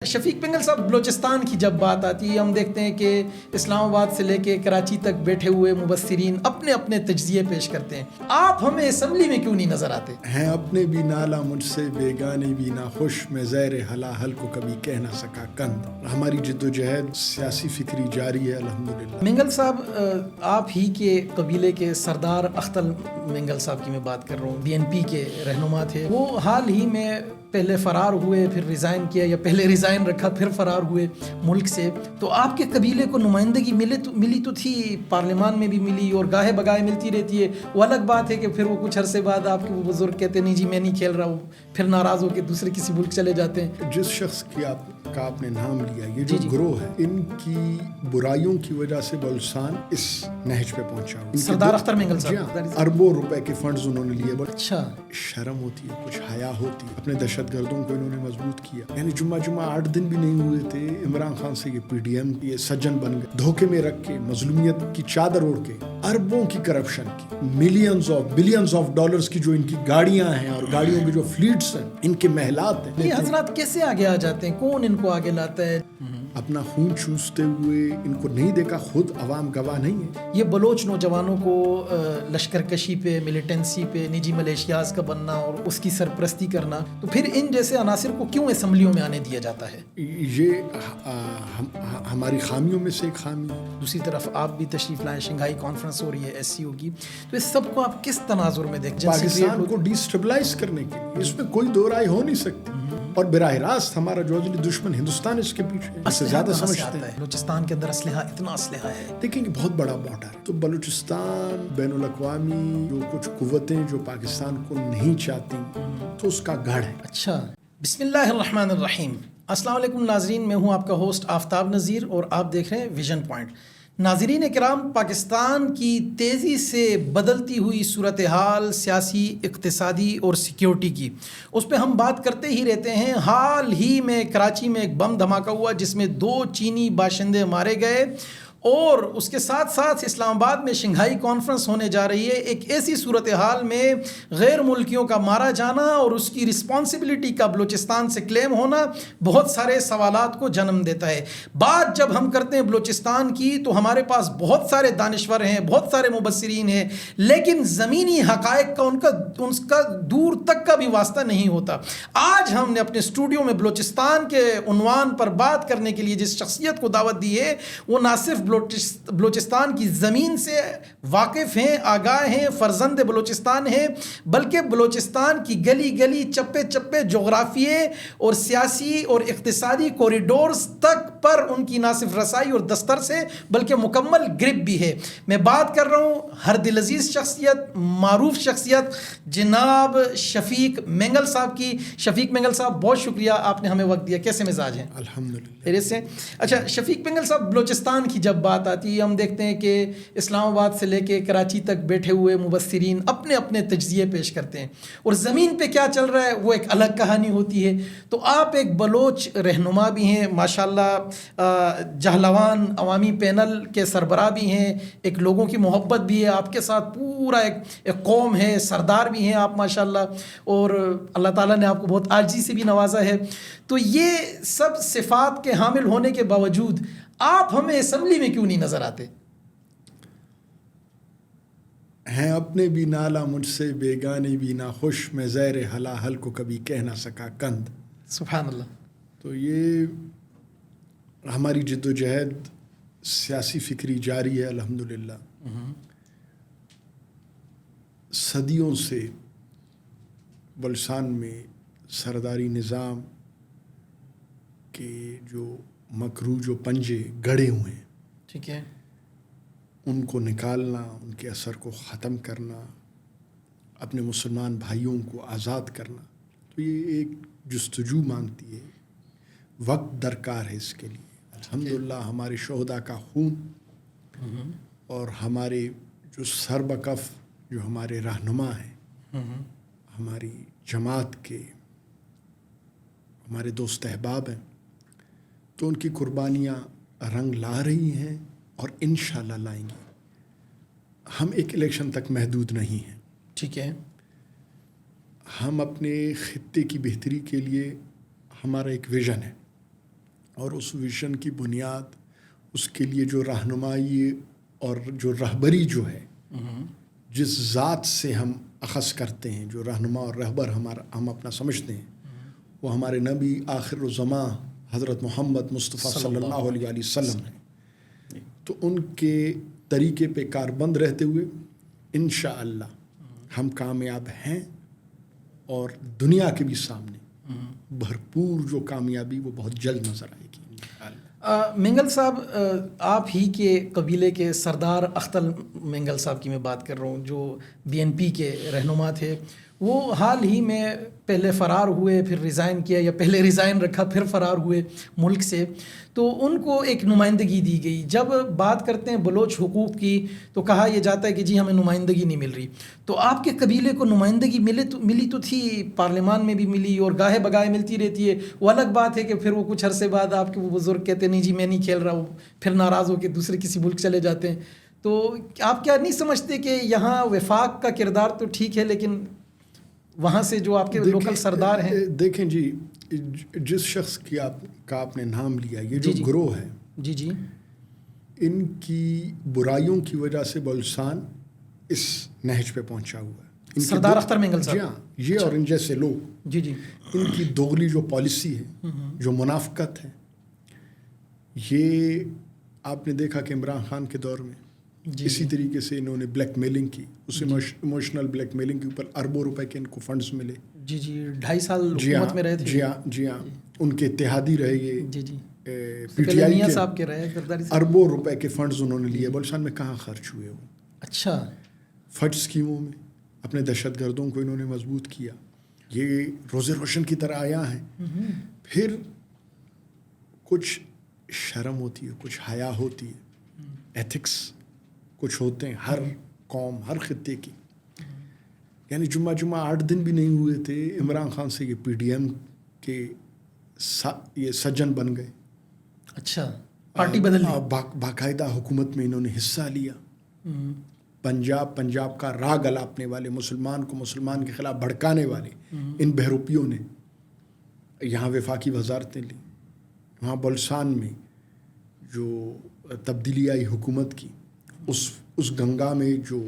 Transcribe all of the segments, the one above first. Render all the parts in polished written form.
شفیق پنگل صاحب، بلوچستان کی جب بات آتی ہے ہم دیکھتے ہیں کہ اسلام آباد سے لے کے کراچی تک بیٹھے ہوئے مبصرین اپنے اپنے تجزیے پیش کرتے ہیں. آپ ہمیں اسمبلی میں کیوں نہیں نظر آتے؟ ہیں اپنے بھی نالا مجھ سے بیگانے بھی نہ خوش، میں زیر حلاحل کو کبھی کہہ نہ سکا کند. ہماری جد و جہد سیاسی فکری جاری ہے الحمدللہ. منگل صاحب، آپ ہی کے قبیلے کے سردار اختر منگل صاحب کی میں بات کر رہا ہوں، BNP کے رہنما تھے. وہ حال ہی میں پہلے فرار ہوئے، پھر ریزائن کیا، یا پہلے ریزائن رکھا پھر فرار ہوئے ملک سے. تو آپ کے قبیلے کو نمائندگی ملی تو تھی، پارلیمان میں بھی ملی اور گاہے بگاہے ملتی رہتی ہے. وہ الگ بات ہے کہ پھر وہ کچھ عرصے بعد آپ کے وہ بزرگ کہتے ہیں نہیں جی میں نہیں کھیل رہا ہوں، پھر ناراض ہو کے دوسرے کسی ملک چلے جاتے ہیں. جس شخص کی آپ نے نام لیا، یہ جو گروہ ہے، ان کی برائیوں کی وجہ سے بلوچستان اس نہج پہ پہنچا. سردار اختر منگل صاحب اربوں روپے کے فنڈز انہوں نے لیے. اچھا، شرم ہوتی ہے، کچھ حیا ہوتی ہے. اپنے دہشت گردوں کو انہوں نے مضبوط کیا. یعنی جمعہ 8 دن بھی نہیں ہوئے تھے عمران خان سے یہ PDM یہ سجن بن گئے. دھوکے میں رکھ کے، مظلومیت کی چادر اوڑھ کے، اربوں کی کرپشن کی، بلینز آف ڈالرز کی جو ان کی گاڑیاں ہیں اور گاڑیوں کی جو فلیٹس ہیں، ان کے محلات ہیں. یہ حضرات کیسے آگے آ جاتے ہیں؟ کون ان کو آگے لاتا ہے؟ اپنا خون چوستے ہوئے ان کو نہیں دیکھا، خود عوام گواہ نہیں ہے. یہ بلوچ نوجوانوں کو لشکر کشی پہ، ملیٹنسی پہ، نجی ملیشیاز کا بننا اور اس کی سرپرستی کرنا، تو پھر ان جیسے عناصر کو کیوں اسمبلیوں میں آنے دیا جاتا ہے؟ یہ ہماری خامیوں میں سے ایک خامی ہے. دوسری طرف آپ بھی تشریف لائیں، شنگھائی کانفرنس ہو رہی ہے، SCO کی، تو اس سب کو آپ کس تناظر میں دیکھتے ہیں؟ پاکستان کو ڈیسٹیبلائز کرنے کے لیے اس میں کوئی دو رائے ہو نہیں سکتی. اور براہ راست ہمارا جو اصلی دشمن ہندوستان اس کے پیچھے ہے، اس سے زیادہ سمجھتے ہیں. بلوچستان کے اندر اتنا اسلحہ ہے. دیکھیں کہ بہت بڑا بارڈر ہے. تو بلوچستان بین الاقوامی جو کچھ قوتیں جو پاکستان کو نہیں چاہتی، تو اس کا گڑھ ہے. اچھا، بسم اللہ الرحمن الرحیم. السلام علیکم ناظرین، میں ہوں آپ کا ہوسٹ آفتاب نذیر اور آپ دیکھ رہے ہیں ویژن پوائنٹ. ناظرین کرام، پاکستان کی تیزی سے بدلتی ہوئی صورتحال سیاسی، اقتصادی اور سیکیورٹی کی، اس پہ ہم بات کرتے ہی رہتے ہیں. حال ہی میں کراچی میں ایک بم دھماکہ ہوا جس میں 2 چینی باشندے مارے گئے، اور اس کے ساتھ ساتھ اسلام آباد میں شنگھائی کانفرنس ہونے جا رہی ہے. ایک ایسی صورتحال میں غیر ملکیوں کا مارا جانا اور اس کی رسپانسبلٹی کا بلوچستان سے کلیم ہونا بہت سارے سوالات کو جنم دیتا ہے. بات جب ہم کرتے ہیں بلوچستان کی تو ہمارے پاس بہت سارے دانشور ہیں، بہت سارے مبصرین ہیں، لیکن زمینی حقائق کا ان کا دور تک کا بھی واسطہ نہیں ہوتا. آج ہم نے اپنے اسٹوڈیو میں بلوچستان کے عنوان پر بات کرنے کے لیے جس شخصیت کو دعوت دی ہے، وہ نہ صرف بلوچستان کی زمین سے واقف ہیں، آگاہ ہیں، فرزند بلوچستان ہیں، بلکہ بلوچستان کی گلی گلی، چپے چپے، جغرافیے اور سیاسی اور اقتصادی کوریڈورز تک پر ان کی نہ صرف رسائی اور دستر سے بلکہ مکمل گرپ بھی ہے. میں بات کر رہا ہوں ہر دل عزیز شخصیت، معروف شخصیت جناب شفیق منگل صاحب کی. شفیق منگل صاحب، بہت شکریہ آپ نے ہمیں وقت دیا. کیسے مزاج ہیں؟ الحمدللہ خیریت سے. اچھا شفیق منگل صاحب، بلوچستان کی جب بات آتی ہے ہم دیکھتے ہیں کہ اسلام آباد سے لے کے کراچی تک بیٹھے ہوئے مبصرین اپنے اپنے تجزیے پیش کرتے ہیں، اور زمین پہ کیا چل رہا ہے وہ ایک الگ کہانی ہوتی ہے. تو آپ ایک بلوچ رہنما بھی ہیں ماشاءاللہ، جہلوان عوامی پینل کے سربراہ بھی ہیں، ایک لوگوں کی محبت بھی ہے آپ کے ساتھ، پورا ایک قوم ہے، سردار بھی ہیں آپ ماشاءاللہ، اور اللہ تعالیٰ نے آپ کو بہت عاجزی سے بھی نوازا ہے. تو یہ سب صفات کے حامل ہونے کے باوجود آپ ہمیں اسمبلی میں کیوں نہیں نظر آتے؟ ہیں اپنے بھی نالا مجھ سے بیگانے بھی نہ خوش، میں زیر حلاحل کو کبھی کہہ نہ سکا کند. سبحان اللہ. تو یہ ہماری جد و جہد سیاسی فکری جاری ہے الحمدللہ. صدیوں سے بلوچستان میں سرداری نظام کے جو مکرو جو پنجے گڑے ہوئے ہیں، ٹھیک ہے، ان کو نکالنا، ان کے اثر کو ختم کرنا، اپنے مسلمان بھائیوں کو آزاد کرنا، تو یہ ایک جستجو مانگتی ہے، وقت درکار ہے اس کے لیے. الحمدللہ ہمارے شہداء کا خون اور ہمارے جو سربکف جو ہمارے رہنما ہیں، ہماری جماعت کے ہمارے دوست احباب ہیں، تو ان کی قربانیاں رنگ لا رہی ہیں اور انشاءاللہ لائیں گی. ہم ایک الیکشن تک محدود نہیں ہیں. ٹھیک ہے. ہم اپنے خطے کی بہتری کے لیے ہمارا ایک ویژن ہے. اور اس ویژن کی بنیاد، اس کے لیے جو رہنمائی اور جو رہبری جو ہے، جس ذات سے ہم اخذ کرتے ہیں، جو رہنما اور رہبر ہم اپنا سمجھتے ہیں، وہ ہمارے نبی آخر الزماں حضرت محمد مصطفیٰ صلی اللہ علیہ وسلم ہیں. تو ان کے طریقے پہ کاربند رہتے ہوئے انشاءاللہ ہم کامیاب ہیں، اور دنیا کے بھی سامنے بھرپور جو کامیابی وہ بہت جلد نظر آئے گی. مینگل صاحب، آپ ہی کے قبیلے کے سردار اختر مینگل صاحب کی میں بات کر رہا ہوں، جو BNP کے رہنما تھے. وہ حال ہی میں پہلے فرار ہوئے، پھر ریزائن کیا، یا پہلے ریزائن رکھا پھر فرار ہوئے ملک سے. تو ان کو ایک نمائندگی دی گئی. جب بات کرتے ہیں بلوچ حقوق کی تو کہا یہ جاتا ہے کہ جی ہمیں نمائندگی نہیں مل رہی. تو آپ کے قبیلے کو نمائندگی ملی تو تھی، پارلیمان میں بھی ملی اور گاہے بگاہے ملتی رہتی ہے. وہ الگ بات ہے کہ پھر وہ کچھ عرصے بعد آپ کے وہ بزرگ کہتے ہیں نہیں جی میں نہیں کھیل رہا ہوں، پھر ناراض ہو کے دوسرے کسی ملک چلے جاتے ہیں. تو آپ کیا نہیں سمجھتے کہ یہاں وفاق کا کردار تو ٹھیک ہے، لیکن وہاں سے جو آپ کے لوکل سردار ہیں؟ دیکھیں جی، جس شخص کا آپ نے نام لیا، یہ جو گروہ ہے، جی ان کی برائیوں کی وجہ سے بلوچستان اس نہج پہ پہنچا ہوا ہے. سردار اختر مینگل صاحب، جی ہاں، یہ اور ان جیسے لوگ، جی ان کی دوغلی جو پالیسی ہے، جو منافقت ہے، یہ آپ نے دیکھا کہ عمران خان کے دور میں اسی طریقے سے انہوں نے بلیک میلنگ کی. اس ایموشنل بلیک میلنگ کے اوپر اربوں روپے کے ان کو فنڈز ملے. 2.5 سال حکومت میں رہے تھے. جی ہاں ان کے اتحادی رہے یہ PTI کے اربوں روپے کے فنڈز انہوں نے لیے. بلوچستان میں کہاں خرچ ہوئے وہ؟ اچھا، فٹ اسکیموں میں اپنے دہشت گردوں کو انہوں نے مضبوط کیا. یہ روزے روشن کی طرح آیا ہے. پھر کچھ شرم ہوتی ہے، کچھ حیا ہوتی ہے، ایتھکس کچھ ہوتے ہیں ہر قوم، ہر خطے کی. یعنی جمعہ 8 دن بھی نہیں ہوئے تھے عمران خان سے یہ PDM کے یہ سجن بن گئے. اچھا، پارٹی بدل لی. باقاعدہ حکومت میں انہوں نے حصہ لیا. پنجاب کا راگ الاپنے والے، مسلمان کو مسلمان کے خلاف بھڑکانے والے ان بہروپیوں نے یہاں وفاقی وزارتیں لی. وہاں بلوچستان میں جو تبدیلی آئی حکومت کی، اس گنگا میں، جو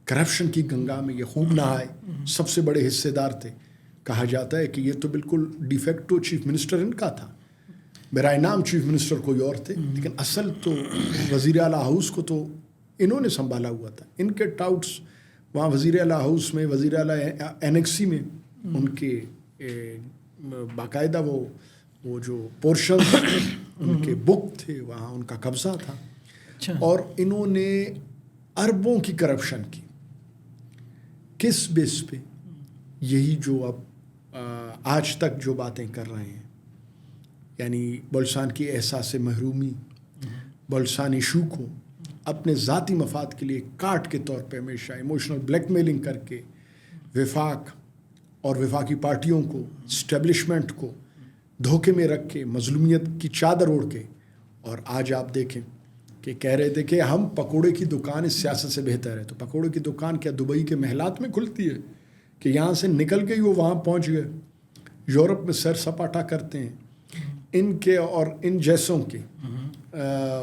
کرپشن کی گنگا میں یہ خوب نہائے، سب سے بڑے حصے دار تھے. کہا جاتا ہے کہ یہ تو بالکل ڈی فیکٹو چیف منسٹر ان کا تھا، برائے نام چیف منسٹر کوئی اور تھے، لیکن اصل تو وزیر اعلیٰ ہاؤس کو تو انہوں نے سنبھالا ہوا تھا. ان کے ٹاؤٹس وہاں وزیر اعلیٰ ہاؤس میں، وزیر اعلیٰ اینیکسی میں، ان کے باقاعدہ وہ جو پورشن ان کے بک تھے، وہاں ان کا قبضہ تھا. اور انہوں نے اربوں کی کرپشن کی. کس بیس پہ؟ یہی جو اب آج تک جو باتیں کر رہے ہیں، یعنی بلوچستان کی احساس محرومی، بلوچستان ایشو کو اپنے ذاتی مفاد کے لیے کاٹ کے طور پہ ہمیشہ ایموشنل بلیک میلنگ کر کے وفاق اور وفاقی پارٹیوں کو، اسٹیبلشمنٹ کو دھوکے میں رکھ کے، مظلومیت کی چادر اوڑھ کے. اور آج آپ دیکھیں کہ کہہ رہے تھے کہ ہم پکوڑے کی دکان اس سیاست سے بہتر ہے. تو پکوڑے کی دکان کیا دبئی کے محلات میں کھلتی ہے کہ یہاں سے نکل کے ہی وہ وہاں پہنچ گئے؟ یورپ میں سیر سپاٹا کرتے ہیں. ان کے اور ان جیسوں کے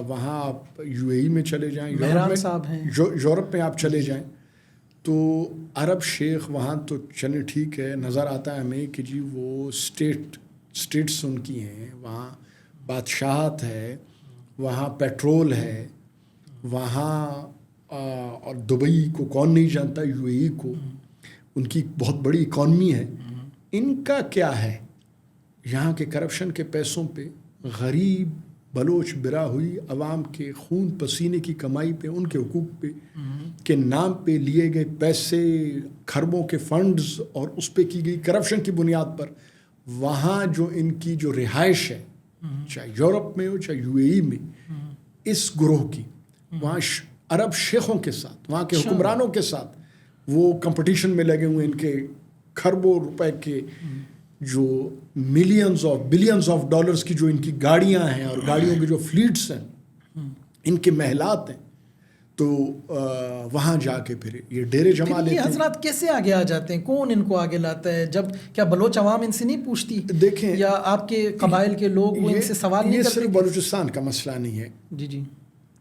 وہاں آپ UAE میں چلے جائیں، یورپ میں آپ چلے جائیں تو عرب شیخ وہاں تو چلیں ٹھیک ہے، نظر آتا ہے ہمیں کہ جی وہ اسٹیٹس ان کی ہیں، وہاں بادشاہت ہے، وہاں پیٹرول ہے، وہاں اور دبئی کو کون نہیں جانتا، UAE کو، ان کی بہت بڑی اکانومی ہے. ان کا کیا ہے؟ یہاں کے کرپشن کے پیسوں پہ، غریب بلوچ برا ہوئی عوام کے خون پسینے کی کمائی پہ، ان کے حقوق پہ کے نام پہ لیے گئے پیسے، کھربوں کے فنڈز اور اس پہ کی گئی کرپشن کی بنیاد پر وہاں جو ان کی جو رہائش ہے، چاہے یورپ میں ہو چاہے UAE میں، اس گروہ کی وہاں عرب شیخوں کے ساتھ، وہاں کے حکمرانوں کے ساتھ وہ کمپٹیشن میں لگے ہوئے. ان کے کھربوں روپے کے جو millions of billions of dollars کی جو ان کی گاڑیاں ہیں اور گاڑیوں کی جو فلیٹس ہیں، ان کے محلات ہیں. تو وہاں جا کے پھر یہ ڈیرے جما لیتے یہ ہیں. حضرات کیسے آگے آ جاتے ہیں؟ کون ان کو آگے لاتا ہے؟ جب کیا بلوچ عوام ان سے نہیں پوچھتی؟ دیکھیں یا آپ کے قبائل کے لوگ وہ ان سے سوال نہیں یہ کرتے؟ صرف بلوچستان کا مسئلہ نہیں ہے جی جی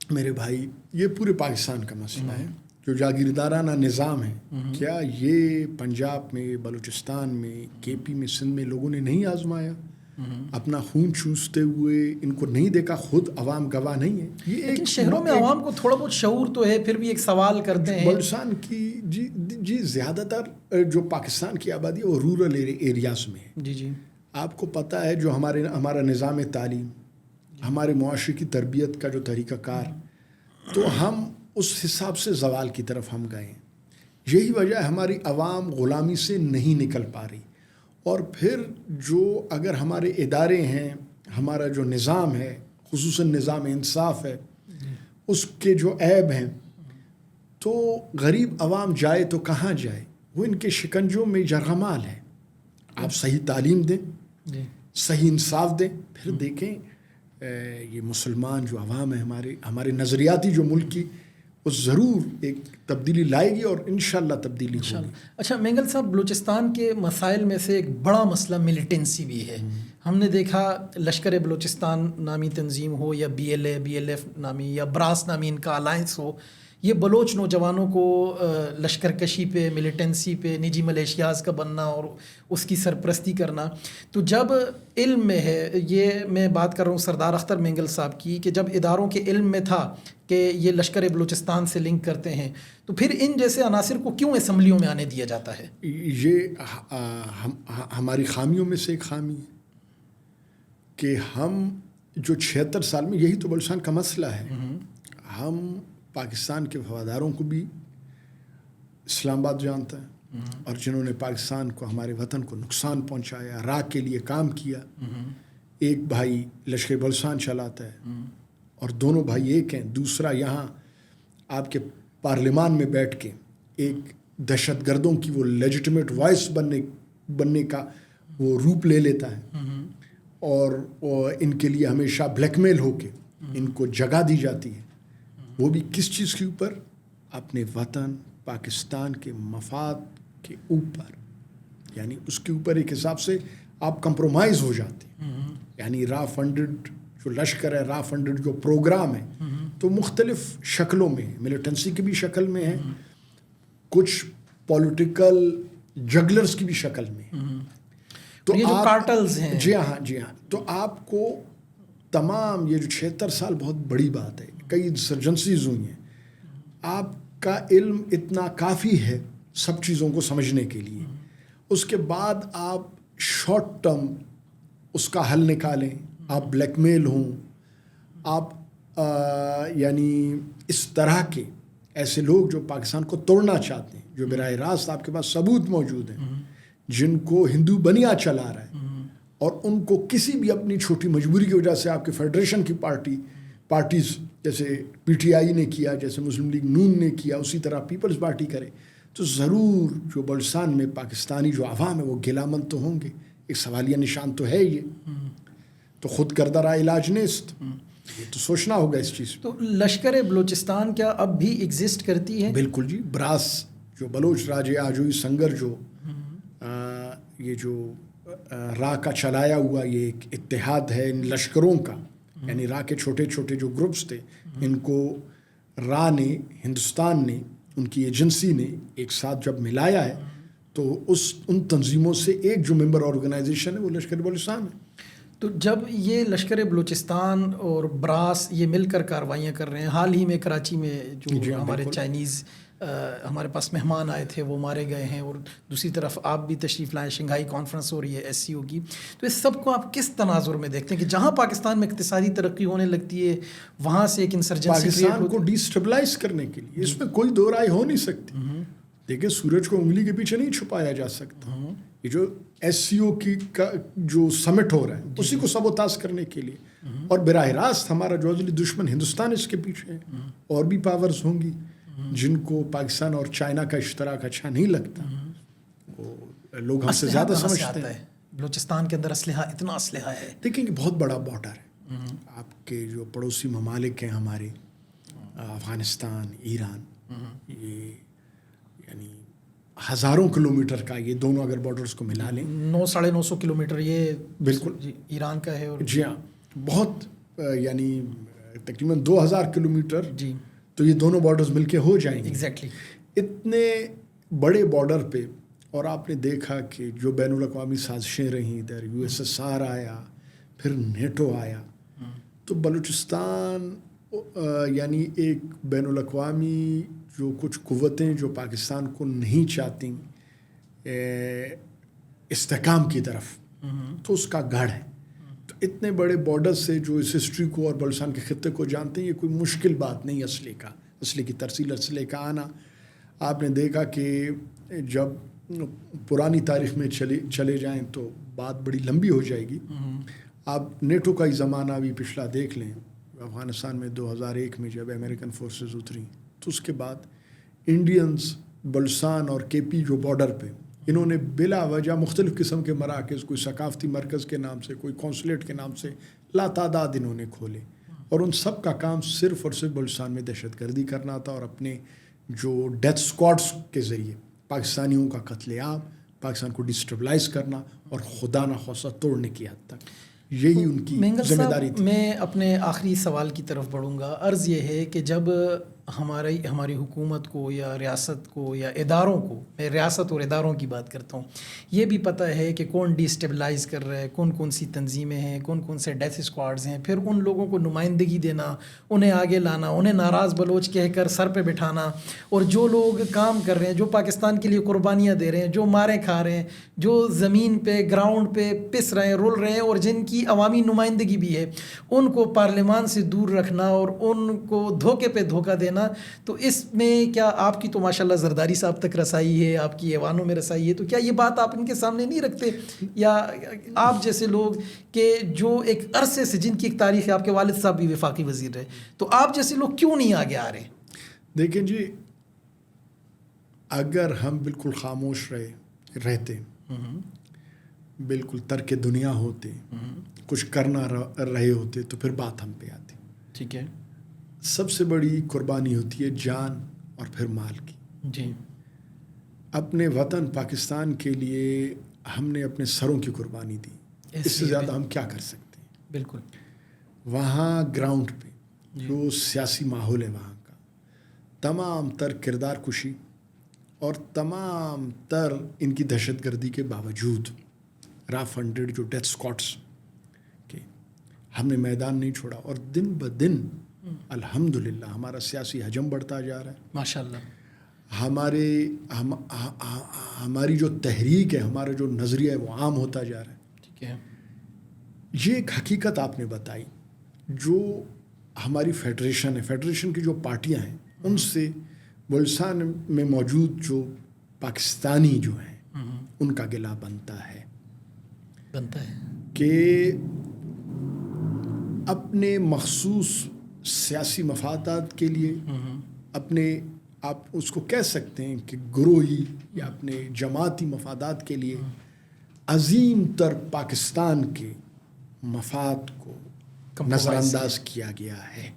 میرے بھائی، یہ پورے پاکستان کا مسئلہ ہے. جو جاگیردارانہ نظام ہے، کیا یہ پنجاب میں، بلوچستان میں، کے پی میں، سندھ میں لوگوں نے نہیں آزمایا؟ اپنا خون چوستے ہوئے ان کو نہیں دیکھا؟ خود عوام گواہ نہیں ہے. یہ لیکن شہروں میں عوام کو تھوڑا بہت شعور تو ہے، پھر بھی ایک سوال کرتے ہیں. بلوچستان کی جی زیادہ تر جو پاکستان کی آبادی ہے وہ رورل ایریاز میں ہے. جی جی آپ کو پتہ ہے جو ہمارا نظام تعلیم، ہمارے معاشرے کی تربیت کا جو طریقہ کار، تو ہم اس حساب سے زوال کی طرف ہم گئے ہیں. یہی وجہ ہے ہماری عوام غلامی سے نہیں نکل پا رہی. اور پھر جو اگر ہمارے ادارے ہیں، ہمارا جو نظام ہے، خصوصاً نظام انصاف ہے، اس کے جو عیب ہیں، تو غریب عوام جائے تو کہاں جائے؟ وہ ان کے شکنجوں میں جرغمال ہے. آپ صحیح تعلیم دیں، صحیح انصاف دیں، پھر دیکھیں یہ مسلمان جو عوام ہے، ہمارے نظریاتی جو ملک کی، وہ ضرور ایک تبدیلی لائے گی اور انشاءاللہ تبدیلی ہوگی. اچھا مینگل صاحب، بلوچستان کے مسائل میں سے ایک بڑا مسئلہ ملیٹنسی بھی ہے. ہم نے دیکھا لشکر بلوچستان نامی تنظیم ہو، یا BLF نامی، یا براس نامی ان کا الائنس ہو، یہ بلوچ نوجوانوں کو لشکر کشی پہ، ملیٹنسی پہ، نجی ملیشیاز کا بننا اور اس کی سرپرستی کرنا. تو جب علم میں ہے، یہ میں بات کر رہا ہوں سردار اختر مینگل صاحب کی، کہ جب اداروں کے علم میں تھا کہ یہ لشکر بلوچستان سے لنک کرتے ہیں، تو پھر ان جیسے عناصر کو کیوں اسمبلیوں میں آنے دیا جاتا ہے؟ یہ ہماری خامیوں میں سے ایک خامی ہے کہ ہم جو 76 سال میں، یہی تو بلوچستان کا مسئلہ ہے، ہم پاکستان کے وفاداروں کو بھی اسلام آباد جانتا ہے، اور جنہوں نے پاکستان کو، ہمارے وطن کو نقصان پہنچایا، راہ کے لیے کام کیا. ایک بھائی لشکر بلوچستان چلاتا ہے اور دونوں بھائی ایک ہیں، دوسرا یہاں آپ کے پارلیمان میں بیٹھ کے ایک دہشت گردوں کی وہ لیجٹمیٹ وائس بننے کا وہ روپ لے لیتا ہے، اور ان کے لیے ہمیشہ بلیک میل ہو کے ان کو جگہ دی جاتی ہے. وہ بھی کس چیز کے اوپر؟ اپنے وطن پاکستان کے مفاد کے اوپر. یعنی اس کے اوپر ایک حساب سے آپ کمپرومائز ہو جاتے ہیں. یعنی را فنڈڈ جو لشکر ہے، را فنڈڈ جو پروگرام ہے، تو مختلف شکلوں میں، ملیٹنسی کی بھی شکل میں ہے، کچھ پولیٹیکل جگلرز کی بھی شکل میں. تو یہ جو کارٹلز ہیں، جی ہاں، تو آپ کو تمام یہ جو 76 سال بہت بڑی بات ہے، کئی انسرجنسیز ہوئی ہیں، آپ کا علم اتنا کافی ہے سب چیزوں کو سمجھنے کے لیے. اس کے بعد آپ شارٹ ٹرم اس کا حل نکالیں، آپ بلیک میل ہوں، آپ یعنی اس طرح کے ایسے لوگ جو پاکستان کو توڑنا چاہتے ہیں، جو براہ راست آپ کے پاس ثبوت موجود ہیں، جن کو ہندو بنیا چلا رہا ہے، اور ان کو کسی بھی اپنی چھوٹی مجبوری کی وجہ سے آپ کے فیڈریشن کی پارٹیز جیسے PTI نے کیا، جیسے مسلم لیگ نون نے کیا، اسی طرح پیپلز پارٹی کرے، تو ضرور جو بلوچستان میں پاکستانی جو عوام ہے وہ گلامند تو ہوں گے. ایک سوالیہ نشان تو ہے یہ. تو خود کردہ را علاج نیست. یہ تو سوچنا ہوگا اس چیز. تو لشکر بلوچستان کیا اب بھی ایگزسٹ کرتی ہے؟ بالکل جی. براس جو بلوچ راجے آجوئی سنگر جو یہ جو راہ کا چلایا ہوا یہ ایک اتحاد ہے ان لشکروں کا، یعنی راہ کے چھوٹے چھوٹے جو گروپس تھے، ان کو راہ نے، ہندوستان نے، ان کی ایجنسی نے ایک ساتھ جب ملایا ہے، تو ان تنظیموں سے ایک جو ممبر آرگنائزیشن ہے وہ لشکر بلوچستان ہے. تو جب یہ لشکر بلوچستان اور براس یہ مل کر کاروائیاں کر رہے ہیں، حال ہی میں کراچی میں جو ہمارے چائنیز ہمارے پاس مہمان آئے تھے وہ مارے گئے ہیں، اور دوسری طرف آپ بھی تشریف لائیں، شنگھائی کانفرنس ہو رہی ہے SCO کی، تو اس سب کو آپ کس تناظر میں دیکھتے ہیں کہ جہاں پاکستان میں اقتصادی ترقی ہونے لگتی ہے وہاں سے ایک انسرجنسی پاکستان کو ڈی اسٹیبلائز کرنے کے لیے، اس میں کوئی دو رائے ہو نہیں سکتی. دیکھیں سورج کو انگلی کے پیچھے نہیں چھپایا جا سکتا. یہ جو SCO کا جو سمٹ ہو رہا ہے اسی کو سبوتاژ کرنے کے لیے، اور براہ راست ہمارا جو اصلی دشمن ہندوستان اس کے پیچھے ہے. اور بھی پاورز ہوں گی جن کو پاکستان اور چائنا کا اشتراک اچھا نہیں لگتا، وہ لوگ ہم سے زیادہ سمجھتے ہیں. بلوچستان کے اندر اتنا اسلحہ ہے. دیکھیں کہ بہت بڑا بارڈر ہے. آپ کے جو پڑوسی ممالک ہیں ہمارے، افغانستان، ایران، یہ یعنی ہزاروں کلومیٹر کا یہ دونوں اگر بارڈرز کو ملا لیں 900-950 کلومیٹر یہ بالکل جی ایران کا ہے. اور جی ہاں بہت یعنی تقریباً 2000 کلومیٹر جی تو یہ دونوں بارڈرز مل کے ہو جائیں گے. ایگزیکٹلی اتنے بڑے بارڈر پہ اور آپ نے دیکھا کہ جو بین الاقوامی سازشیں رہیں ادھر USSR آیا پھر نیٹو آیا تو بلوچستان یعنی ایک بین الاقوامی جو کچھ قوتیں جو پاکستان کو نہیں چاہتی استحکام کی طرف تو اس کا گڑھ ہے. تو اتنے بڑے بارڈر سے جو اس ہسٹری کو اور بلوچستان کے خطے کو جانتے ہیں یہ کوئی مشکل بات نہیں. اسلحے کی ترسیل اسلحے کا آنا آپ نے دیکھا کہ جب پرانی تاریخ میں چلے جائیں تو بات بڑی لمبی ہو جائے گی. آپ نیٹو کا ہی زمانہ بھی پچھلا دیکھ لیں. افغانستان میں 2001 میں جب امریکن فورسز اتری تو اس کے بعد انڈینز بلوچستان اور KP جو بارڈر پہ انہوں نے بلا وجہ مختلف قسم کے مراکز کوئی ثقافتی مرکز کے نام سے کوئی کونسلیٹ کے نام سے لاتعداد انہوں نے کھولے اور ان سب کا کام صرف اور صرف بلوچستان میں دہشت گردی کرنا تھا اور اپنے جو ڈیتھ اسکواڈس کے ذریعے پاکستانیوں کا قتل عام پاکستان کو ڈسٹیبلائز کرنا اور خدا نخواستہ توڑنے کی حد تک یہی ان کی ذمہ داری تھی. میں اپنے آخری سوال کی طرف بڑھوں گا. عرض یہ ہے کہ جب ہماری حکومت کو یا ریاست کو یا اداروں کو، میں ریاست اور اداروں کی بات کرتا ہوں، یہ بھی پتہ ہے کہ کون ڈی اسٹیبلائز کر رہا ہے، کون کون سی تنظیمیں ہیں، کون کون سے ڈیتھ اسکواڈز ہیں، پھر ان لوگوں کو نمائندگی دینا، انہیں آگے لانا، انہیں ناراض بلوچ کہہ کر سر پہ بٹھانا، اور جو لوگ کام کر رہے ہیں، جو پاکستان کے لیے قربانیاں دے رہے ہیں، جو مارے کھا رہے ہیں، جو زمین پہ گراؤنڈ پہ پس رہے ہیں، رول رہے ہیں، اور جن کی عوامی نمائندگی بھی ہے، ان کو پارلیمان سے دور رکھنا اور ان کو دھوکے پہ دھوکہ دینا. تو اس میں کیا آپ کی تو ماشاءاللہ زرداری صاحب تک رسائی ہے، آپ کی ایوانوں میں رسائی ہے، تو کیا یہ بات آپ ان کے سامنے نہیں رکھتے؟ یا آپ جیسے لوگ کہ جو ایک عرصے سے جن کی ایک تاریخ ہے، آپ کے والد صاحب بھی وفاقی وزیر رہے، تو آپ جیسے لوگ کیوں نہیں آگے آ رہے؟ دیکھیں جی، اگر ہم بالکل خاموش رہتے بالکل ترک دنیا ہوتے، کچھ کرنا رہے ہوتے تو پھر بات ہم پہ آتی. ٹھیک ہے. سب سے بڑی قربانی ہوتی ہے جان اور پھر مال کی. جی. اپنے وطن پاکستان کے لیے ہم نے اپنے سروں کی قربانی دی، اس سے زیادہ ہم کیا کر سکتے ہیں؟ بالکل. وہاں گراؤنڈ پہ جو سیاسی ماحول ہے وہاں کا تمام تر کردار کشی اور تمام تر ان کی دہشت گردی کے باوجود فنڈڈ جو ڈیتھ اسکواڈس کے ہم نے میدان نہیں چھوڑا، اور دن بدن الحمدللہ ہمارا سیاسی حجم بڑھتا جا رہا ہے. ماشاءاللہ. ہماری جو تحریک ہے، ہمارا جو نظریہ ہے وہ عام ہوتا جا رہا ہے. ٹھیک ہے. یہ ایک حقیقت آپ نے بتائی. جو ہماری فیڈریشن ہے، فیڈریشن کی جو پارٹیاں ہیں، ان سے بلوچستان میں موجود جو پاکستانی جو ہیں ان کا گلہ بنتا ہے کہ اپنے مخصوص سیاسی مفادات کے لیے، اپنے آپ اس کو کہہ سکتے ہیں کہ گروہی یا اپنے جماعتی مفادات کے لیے عظیم تر پاکستان کے مفاد کو نظر انداز کیا گیا ہے.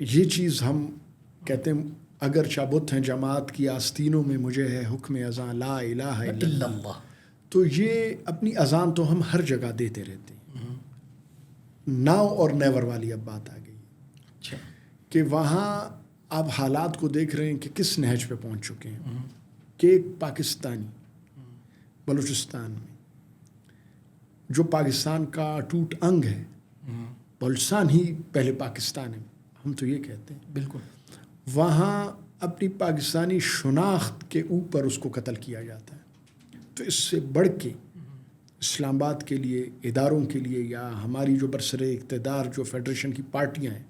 یہ چیز ہم کہتے ہیں اگر چابت ہیں جماعت کی آستینوں میں مجھے ہے حکم اذاں لا الہ الا اللہ، تو یہ اپنی اذان تو ہم ہر جگہ دیتے رہتے ہیں. ناؤ اور نیور والی اب بات آ گئی کہ وہاں آپ حالات کو دیکھ رہے ہیں کہ کس نہج پہ پہنچ چکے ہیں کہ ایک پاکستانی بلوچستان میں جو پاکستان کا ٹوٹ انگ ہے، بلوچستان ہی پہلے پاکستان ہے، ہم تو یہ کہتے ہیں. بالکل. وہاں اپنی پاکستانی شناخت کے اوپر اس کو قتل کیا جاتا ہے. تو اس سے بڑھ کے اسلام آباد کے لیے، اداروں کے لیے، یا ہماری جو برسر اقتدار جو فیڈریشن کی پارٹیاں ہیں،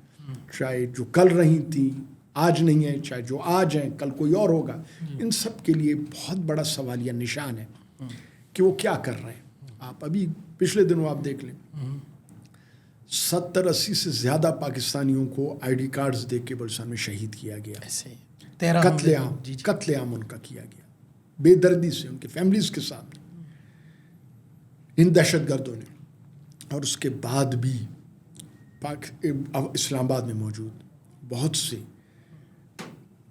چاہے جو کل رہی تھیں آج نہیں ہیں، چاہے جو آج ہیں کل کوئی اور ہوگا، ان سب کے لیے بہت بڑا سوالیہ نشان ہے کہ وہ کیا کر رہے ہیں. آپ ابھی پچھلے دنوں آپ دیکھ لیں 70-80 سے زیادہ پاکستانیوں کو ID کارڈز دے کے بلوچستان میں شہید کیا گیا. قتل عام ان کا کیا گیا بے دردی سے ان کے فیملیز کے سامنے ان دہشت گردوں نے. اور اس کے بعد بھی اسلام آباد میں موجود بہت سے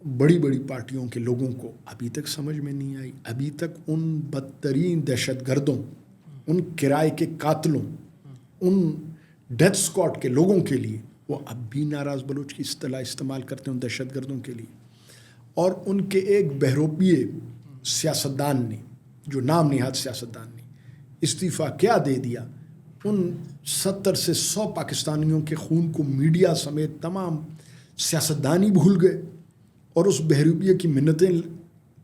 بڑی بڑی پارٹیوں کے لوگوں کو ابھی تک سمجھ میں نہیں آئی. ابھی تک ان بدترین دہشت گردوں، ان کرائے کے قاتلوں، ان ڈیتھ اسکواڈ کے لوگوں کے لیے وہ اب بھی ناراض بلوچ کی اصطلاح استعمال کرتے ہیں ان دہشت گردوں کے لیے. اور ان کے ایک بہروپیے سیاستدان نے، جو نام نہاد سیاستدان نے، استعفیٰ کیا دے دیا. ان 70 سے 100 پاکستانیوں کے خون کو میڈیا سمیت تمام سیاستدانی بھول گئے اور اس بہروپیے کی منتیں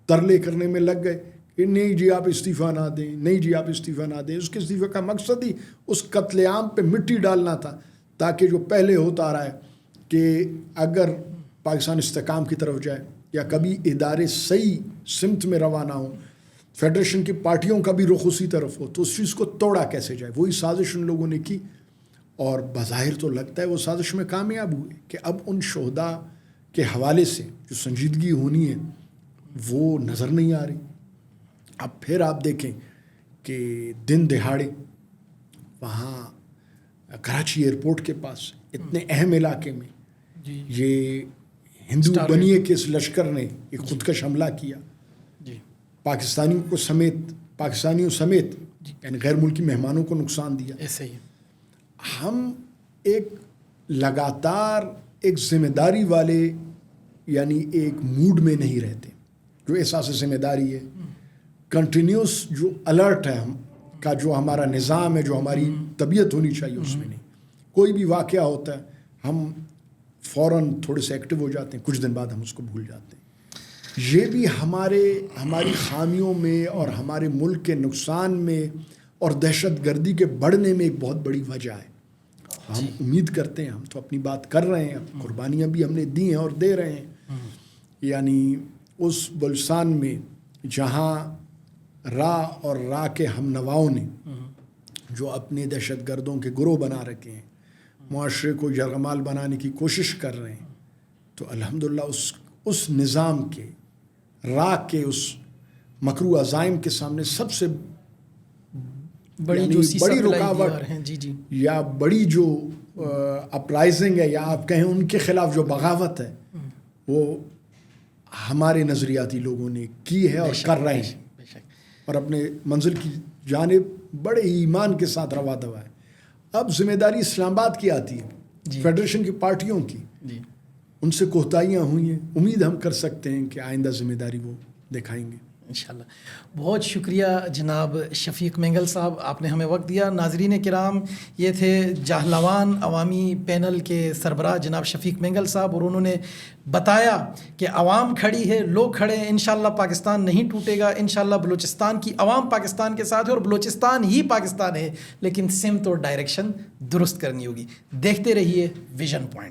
ترلے کرنے میں لگ گئے کہ نہیں جی آپ استعفیٰ نہ دیں، نہیں جی آپ استعفیٰ نہ دیں. اس کے استعفیٰ کا مقصد ہی اس قتل عام پہ مٹی ڈالنا تھا، تاکہ جو پہلے ہوتا آ رہا ہے کہ اگر پاکستان استحکام کی طرف جائے یا کبھی ادارے صحیح سمت میں روانہ ہوں، فیڈریشن کی پارٹیوں کا بھی رخ اسی طرف ہو، تو اس چیز کو توڑا کیسے جائے. وہی سازش ان لوگوں نے کی اور بظاہر تو لگتا ہے وہ سازش میں کامیاب ہوئے کہ اب ان شہداء کے حوالے سے جو سنجیدگی ہونی ہے وہ نظر نہیں آ رہی. اب پھر آپ دیکھیں کہ دن دہاڑے وہاں کراچی ایئرپورٹ کے پاس اتنے اہم علاقے میں یہ ہندو بنیے کے اس لشکر نے ایک خودکش حملہ کیا. پاکستانیوں سمیت یعنی غیر ملکی مہمانوں کو نقصان دیا. ایسے ہی ہم ایک لگاتار ایک ذمہ داری والے یعنی ایک موڈ میں نہیں رہتے. جو احساس ذمہ داری ہے، کنٹینیوس جو الرٹ ہے ہم کا، جو ہمارا نظام ہے، جو ہماری طبیعت ہونی چاہیے اس میں نہیں. کوئی بھی واقعہ ہوتا ہے ہم فوراً تھوڑے سے ایکٹیو ہو جاتے ہیں، کچھ دن بعد ہم اس کو بھول جاتے ہیں. یہ بھی ہماری خامیوں میں اور ہمارے ملک کے نقصان میں اور دہشت گردی کے بڑھنے میں ایک بہت بڑی وجہ ہے. ہم امید کرتے ہیں، ہم تو اپنی بات کر رہے ہیں، قربانیاں بھی ہم نے دی ہیں اور دے رہے ہیں. یعنی اس بلوچستان میں جہاں اور راہ کے ہم نواؤں نے جو اپنے دہشت گردوں کے گروہ بنا رکھے ہیں، معاشرے کو یرغمال بنانے کی کوشش کر رہے ہیں، تو الحمدللہ اس نظام کے راہ کے اس مکروہ عزائم کے سامنے سب سے بڑی رکاوٹ یا بڑی جو اپرائزنگ ہے، یا آپ کہیں ان کے خلاف جو بغاوت ہے، وہ ہمارے نظریاتی لوگوں نے کی ہے اور کر رہے ہیں، اور اپنے منزل کی جانب بڑے ایمان کے ساتھ روا دوا ہے. اب ذمہ داری اسلام آباد کی آتی ہے، فیڈریشن کی پارٹیوں کی. ان سے کوتاہیاں ہوئی ہیں، امید ہم کر سکتے ہیں کہ آئندہ ذمہ داری وہ دکھائیں گے انشاءاللہ. بہت شکریہ جناب شفیق مینگل صاحب، آپ نے ہمیں وقت دیا. ناظرین کرام، یہ تھے جہلاوان عوامی پینل کے سربراہ جناب شفیق مینگل صاحب، اور انہوں نے بتایا کہ عوام کھڑی ہے، لوگ کھڑے ہیں، انشاءاللہ پاکستان نہیں ٹوٹے گا. انشاءاللہ بلوچستان کی عوام پاکستان کے ساتھ ہے، اور بلوچستان ہی پاکستان ہے، لیکن سمت اور ڈائریکشن درست کرنی ہوگی. دیکھتے رہیے ویژن پوائنٹ.